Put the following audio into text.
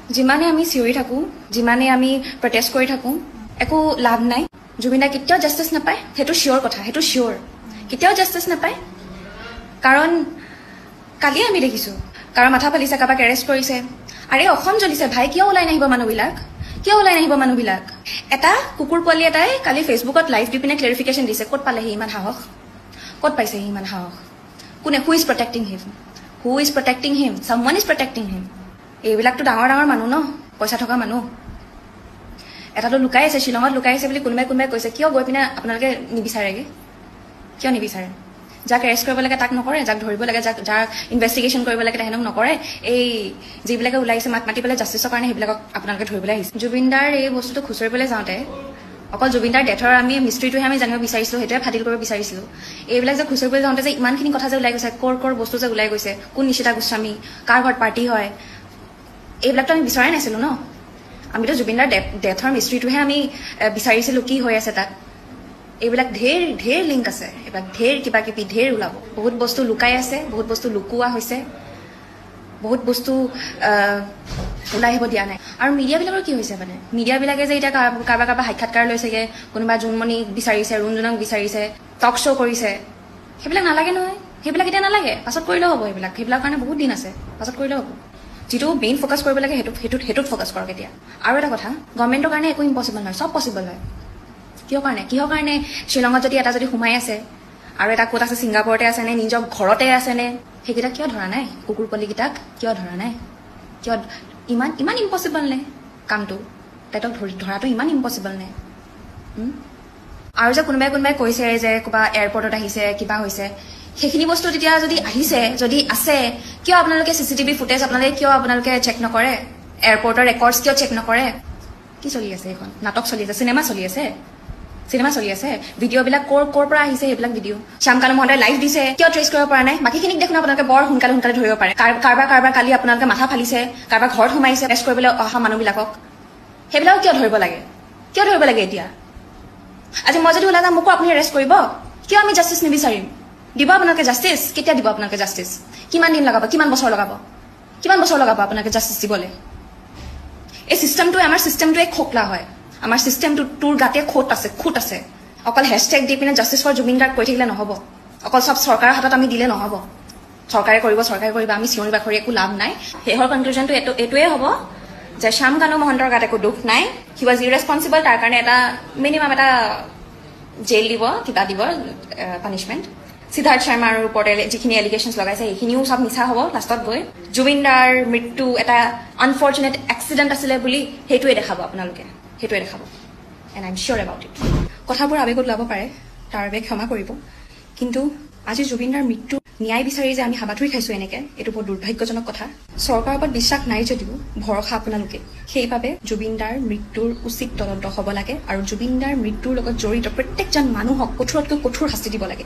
যিমানে আমি চিঞৰি থাকো যিমানে আমি প্ৰটেষ্ট কৰি থাকো একো লাভ নাই জুবিন দাই কেতিয়াও জাষ্টিস নাপায় সেইটো শিওৰ কথা সেইটো শিওৰ কেতিয়াও জাষ্টিস নাপায় কাৰণ কালি আমি দেখিছো কাৰণ মাথা ফালিছে কাবাক এৰেষ্ট কৰিছে আৰে অসম জ্বলিছে ভাই কিয় ওলাই নাহিব মানুহবিলাক এটা কুকুৰ পোৱালি এটাই কালি ফেচবুকত লাইভ দি পিনে ক্লেৰিফিকেশ্যন দিছে ক'ত পালেহি ইমান সাহস ক'ত পাইছে ইমান সাহস কোনে who is protecting him someone is protecting him এইবিলাকতো ডাঙৰ মানুহ ন পইচা থকা মানুহ এটাতো লুকাই আছে শিলঙত লুকাই আছে বুলি কোনোবাই কৈছে কিয় গৈ পিনে আপোনালোকে নিবিচাৰেগে কিয় নিবিচাৰে যাক এৰেষ্ট কৰিব লাগে তাক নকৰে যাক ধৰিব লাগে যাক ইনভেষ্টিগেশ্যন কৰিব লাগে তেহেঁতক নকৰে এই যিবিলাকে ওলাইছে মাতি পেলাই জাষ্টিছৰ কাৰণে সেইবিলাকক আপোনালোকে ধৰিবলৈ আহিছে জুবিন দাৰ এই বস্তুটো খুচৰিবলৈ যাওঁতে অকল জুবিন দাৰ ডেথৰ আমি মিষ্ট্ৰিটোহে আমি জানিব বিচাৰিছিলো সেইটোৱে ফাদিল কৰিব বিচাৰিছিলো এইবিলাক যে খুচৰিবলৈ যাওঁতে যে ইমানখিনি কথা যে ওলাই গৈছে কৰ বস্তু যে ওলাই গৈছে কোন নিশিতা গোস্বামী কাৰ ঘৰত পাৰ্টি হয় এইবিলাকতো আমি বিচৰাই নাছিলো ন আমিতো জুবিন দাৰ ডেথৰ মিষ্ট্ৰিটোহে আমি বিচাৰিছিলো কি হৈ আছে তাত এইবিলাক ঢেৰ লিংক আছে এইবিলাক ঢেৰ কিবা কিবি ঢেৰ ওলাব বহুত বস্তু লুকাই আছে বহুত বস্তু লুকুৱা হৈছে বহুত বস্তু ওলাই আহিব দিয়া নাই আৰু মিডিয়াবিলাকৰ কি হৈছে মানে মিডিয়াবিলাকে যে এতিয়া কাৰোবাৰ সাক্ষাৎকাৰ লৈছেগে কোনোবা জোনমণিক বিচাৰিছে ৰুণজনক বিচাৰিছে টক শ্ব' কৰিছে সেইবিলাক নালাগে নহয় সেইবিলাক এতিয়া নালাগে পাছত কৰিলেও হ'ব সেইবিলাক কাৰণে বহুত দিন আছে পাছত কৰিলেও হ'ব যিটো মেইন ফ'কাছ কৰিব লাগে সেইটোত ফ'কাছ কৰক এতিয়া আৰু এটা কথা গভৰ্ণমেণ্টৰ কাৰণে একো ইম্পচিবল নহয় চব পচিবল হয় কিহৰ কাৰণে শ্বিলঙত যদি সোমাই আছে আৰু এটা ক'ত আছে ছিংগাপুৰতে আছে নে নিজৰ ঘৰতে আছে নে সেইকেইটা কিয় ধৰা নাই কুকুৰ পোৱালিকেইটাক কিয় ধৰা নাই কিয় ইমান ইম্পচিবল নে কামটো তাইতক ধৰাটো ইমান ইম্পচিবল নে আৰু যে কোনোবাই কৈছে যে ক'বা এয়াৰপৰ্টত আহিছে কিবা হৈছে সেইখিনি বস্তু তেতিয়া যদি আহিছে যদি আছে কিয় আপোনালোকে চিচিটিভি ফুটেজ আপোনালোকে চেক নকৰে এয়াৰপৰ্টৰ ৰেকৰ্ডছ কিয় চেক নকৰে কি চলি আছে এইখন নাটক চলি আছে চিনেমা চলি আছে ভিডিঅ'বিলাক ক'ৰ পৰা আহিছে সেইবিলাক ভিডিঅ' শ্যামকানু মহন্তই লাইভ দিছে কিয় ট্ৰেচ কৰিব পৰা নাই বাকীখিনিক দেখোন আপোনালোকে বৰ সোনকালে ধৰিব পাৰে কাৰোবাৰ কালি আপোনালোকে মাথা ফালিছে কাৰোবাৰ ঘৰত সোমাইছে টেষ্ট কৰিবলৈ অহা মানুহবিলাকক সেইবিলাক কিয় ধৰিব লাগে এতিয়া আজি মই যদি ওলাই যাম মোকো আপুনি এৰেষ্ট কৰিব কিয় আমি জাষ্টিছ নিবিচাৰিম দিব আপোনালোকে জাষ্টিছ কেতিয়া দিব আপোনালোকে জাষ্টিছ কিমান দিন লগাব কিমান বছৰ লগাব আপোনালোকে জাষ্টিছ দিবলৈ এই চিষ্টেমটোৱে আমাৰ চিষ্টেমটোৱে খোকলা হয় আমাৰ চিষ্টেমটো তোৰ গাতে খুট আছে অকল হেছটেগ দি পিনে জাষ্টিছ ফৰ জুবিন গাৰ্গ কৈ থাকিলে নহ'ব অকল চব চৰকাৰৰ হাতত আমি দিলে নহ'ব চৰকাৰে কৰিব আমি চিঞৰি বাখৰি একো লাভ নাই শেষৰ কনক্লুজনটো এইটোৱে হ'ব যে শ্যামকানু মহন্তৰ গাত একো দুখ নাই হি ৱাজ ইৰেছপনচিবল তাৰ কাৰণে এটা মিনিমাম এটা জেইল দিব কিবা দিব পানিছমেণ্ট সিদ্ধাৰ্থ শৰ্মাৰ ওপৰতে যিখিনি এলিগেশ্যনছ লগাইছে সেইখিনিও চব মিছা হ'ব লাষ্টত গৈ জুবিন দাৰ মৃত্যু এটা আনফৰ্চুনেট এক্সিডেণ্ট আছিলে বুলি সেইটোৱে দেখাব আপোনালোকে and I am sure about it কথাবোৰ আৱেগত ওলাব পাৰে তাৰ বাবে ক্ষমা কৰিব কিন্তু আজি জুবিন দাৰ মৃত্যু ন্যায় বিচাৰি যে আমি হাবাথুৰি খাইছো এনেকে এইটো বৰ দুৰ্ভাগ্যজনক কথা চৰকাৰৰ ওপৰত বিশ্বাস নাই যদিও ভৰসা আপোনালোকে সেইবাবে জুবিন দাৰ মৃত্যুৰ উচিত তদন্ত হ'ব লাগে আৰু জুবিন দাৰ মৃত্যুৰ লগত জড়িত প্ৰত্যেকজন মানুহক কঠোৰতকৈ কঠোৰ শাস্তি দিব লাগে